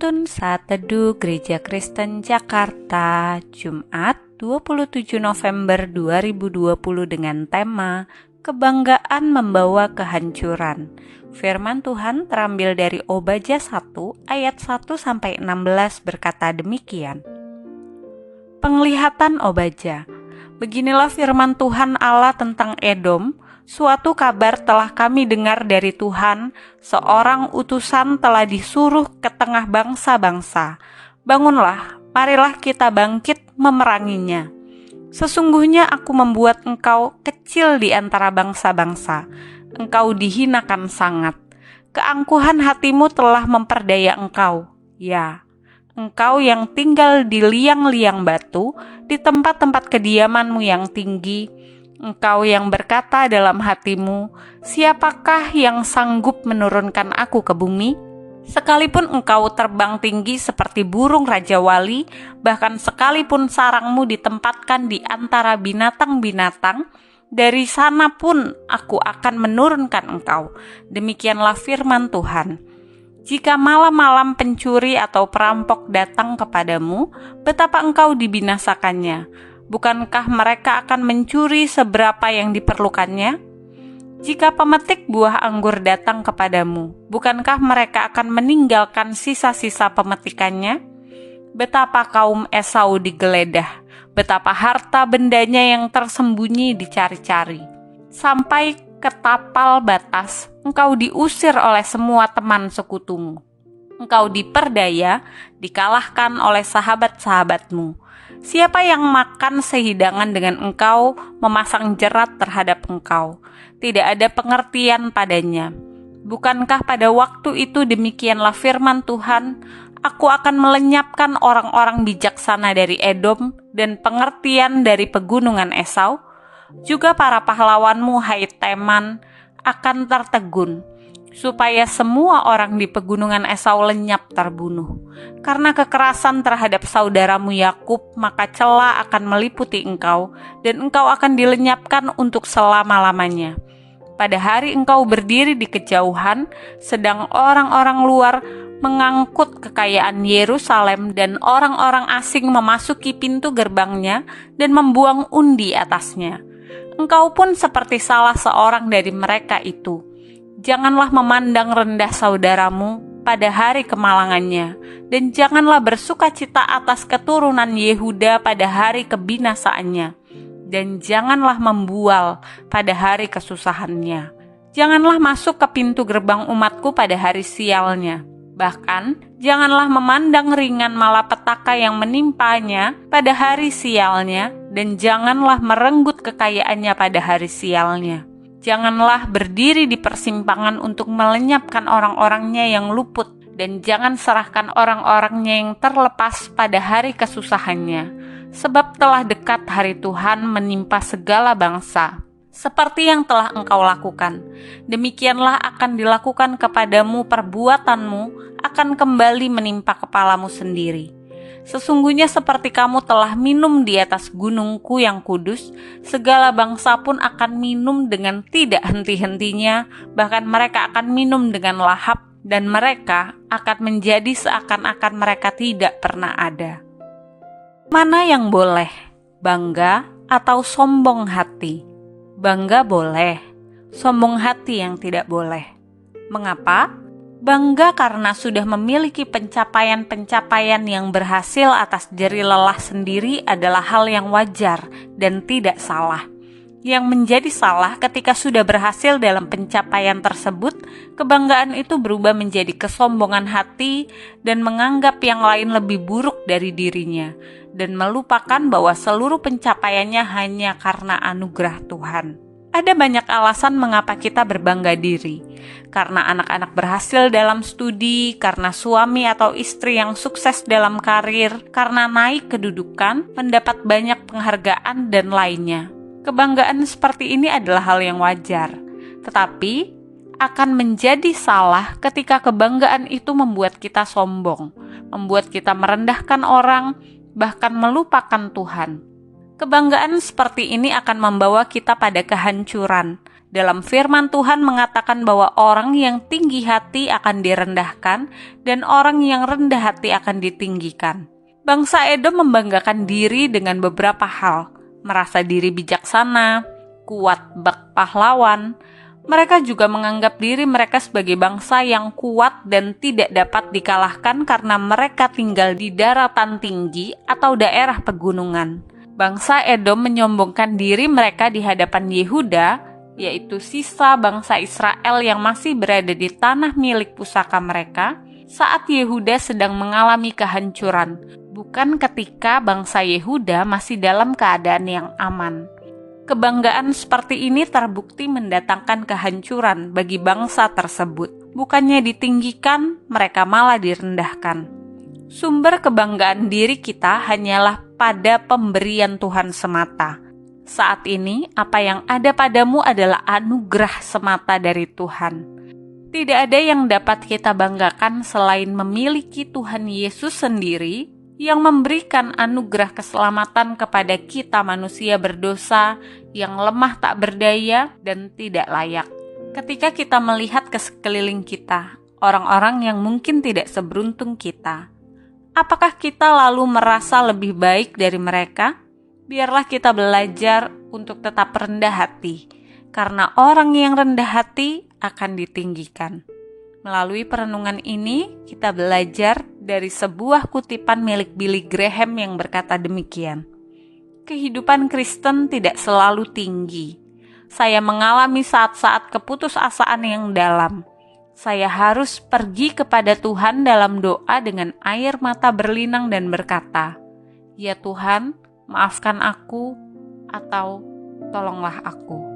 Penuntun Saat Teduh Gereja Kristen Jakarta, Jumat 27 November 2020 dengan tema Kebanggaan Membawa Kehancuran. Firman Tuhan terambil dari Obadya 1 ayat 1-16 berkata demikian. Penglihatan Obadya. Beginilah firman Tuhan Allah tentang Edom. Suatu kabar telah kami dengar dari Tuhan, seorang utusan telah disuruh ke tengah bangsa-bangsa. Bangunlah, marilah kita bangkit memeranginya. Sesungguhnya aku membuat engkau kecil di antara bangsa-bangsa. Engkau dihinakan sangat. Keangkuhan hatimu telah memperdaya engkau. Ya, engkau yang tinggal di liang-liang batu, di tempat-tempat kediamanmu yang tinggi. Engkau yang berkata dalam hatimu, siapakah yang sanggup menurunkan aku ke bumi? Sekalipun engkau terbang tinggi seperti burung Raja Wali, bahkan sekalipun sarangmu ditempatkan di antara binatang-binatang, dari sana pun aku akan menurunkan engkau. Demikianlah firman Tuhan. Jika malam-malam pencuri atau perampok datang kepadamu, betapa engkau dibinasakannya. Bukankah mereka akan mencuri seberapa yang diperlukannya? Jika pemetik buah anggur datang kepadamu, bukankah mereka akan meninggalkan sisa-sisa pemetikannya? Betapa kaum Esau digeledah, betapa harta bendanya yang tersembunyi dicari-cari. Sampai ke tapal batas, engkau diusir oleh semua teman sekutumu. Engkau diperdaya, dikalahkan oleh sahabat-sahabatmu. Siapa yang makan sehidangan dengan engkau, memasang jerat terhadap engkau. Tidak ada pengertian padanya. Bukankah pada waktu itu demikianlah firman Tuhan, aku akan melenyapkan orang-orang bijaksana dari Edom dan pengertian dari pegunungan Esau. Juga para pahlawanmu, hai Teman, akan tertegun, supaya semua orang di pegunungan Esau lenyap terbunuh. Karena kekerasan terhadap saudaramu Yakub, maka cela akan meliputi engkau, dan engkau akan dilenyapkan untuk selama-lamanya. Pada hari engkau berdiri di kejauhan, sedang orang-orang luar mengangkut kekayaan Yerusalem dan orang-orang asing memasuki pintu gerbangnya dan membuang undi atasnya. Engkau pun seperti salah seorang dari mereka itu. Janganlah memandang rendah saudaramu pada hari kemalangannya, dan janganlah bersukacita atas keturunan Yehuda pada hari kebinasaannya, dan janganlah membual pada hari kesusahannya. Janganlah masuk ke pintu gerbang umatku pada hari sialnya. Bahkan, janganlah memandang ringan malapetaka yang menimpanya pada hari sialnya, dan janganlah merenggut kekayaannya pada hari sialnya. Janganlah berdiri di persimpangan untuk melenyapkan orang-orangnya yang luput, dan jangan serahkan orang-orangnya yang terlepas pada hari kesusahannya. Sebab telah dekat hari Tuhan menimpa segala bangsa. Seperti yang telah engkau lakukan, demikianlah akan dilakukan kepadamu, perbuatanmu akan kembali menimpa kepalamu sendiri. Sesungguhnya seperti kamu telah minum di atas gunungku yang kudus, segala bangsa pun akan minum dengan tidak henti-hentinya, bahkan mereka akan minum dengan lahap, dan mereka akan menjadi seakan-akan mereka tidak pernah ada. Mana yang boleh, bangga atau sombong hati? Bangga boleh, sombong hati yang tidak boleh. Mengapa? Bangga karena sudah memiliki pencapaian-pencapaian yang berhasil atas jeri lelah sendiri adalah hal yang wajar dan tidak salah. Yang menjadi salah ketika sudah berhasil dalam pencapaian tersebut, kebanggaan itu berubah menjadi kesombongan hati dan menganggap yang lain lebih buruk dari dirinya, dan melupakan bahwa seluruh pencapaiannya hanya karena anugerah Tuhan. Ada banyak alasan mengapa kita berbangga diri. Karena anak-anak berhasil dalam studi, karena suami atau istri yang sukses dalam karir, karena naik kedudukan, mendapat banyak penghargaan, dan lainnya. Kebanggaan seperti ini adalah hal yang wajar. Tetapi, akan menjadi salah ketika kebanggaan itu membuat kita sombong, membuat kita merendahkan orang, bahkan melupakan Tuhan. Kebanggaan seperti ini akan membawa kita pada kehancuran, Dalam firman Tuhan mengatakan bahwa orang yang tinggi hati akan direndahkan dan orang yang rendah hati akan ditinggikan. Bangsa Edom membanggakan diri dengan beberapa hal, merasa diri bijaksana, kuat bak pahlawan. Mereka juga menganggap diri mereka sebagai bangsa yang kuat dan tidak dapat dikalahkan karena mereka tinggal di daratan tinggi atau daerah pegunungan. Bangsa Edom menyombongkan diri mereka di hadapan Yehuda, yaitu sisa bangsa Israel yang masih berada di tanah milik pusaka mereka, saat Yehuda sedang mengalami kehancuran, bukan ketika bangsa Yehuda masih dalam keadaan yang aman. Kebanggaan seperti ini terbukti mendatangkan kehancuran bagi bangsa tersebut. Bukannya ditinggikan, mereka malah direndahkan. Sumber kebanggaan diri kita hanyalah pada pemberian Tuhan semata. Saat ini, apa yang ada padamu adalah anugerah semata dari Tuhan. Tidak ada yang dapat kita banggakan selain memiliki Tuhan Yesus sendiri yang memberikan anugerah keselamatan kepada kita manusia berdosa yang lemah tak berdaya dan tidak layak. Ketika kita melihat ke sekeliling kita, orang-orang yang mungkin tidak seberuntung kita, apakah kita lalu merasa lebih baik dari mereka? Biarlah kita belajar untuk tetap rendah hati, karena orang yang rendah hati akan ditinggikan. Melalui perenungan ini, kita belajar dari sebuah kutipan milik Billy Graham yang berkata demikian. Kehidupan Kristen tidak selalu tinggi. Saya mengalami saat-saat keputusasaan yang dalam. Saya harus pergi kepada Tuhan dalam doa dengan air mata berlinang dan berkata, "Ya Tuhan, maafkan aku," atau "Tolonglah aku."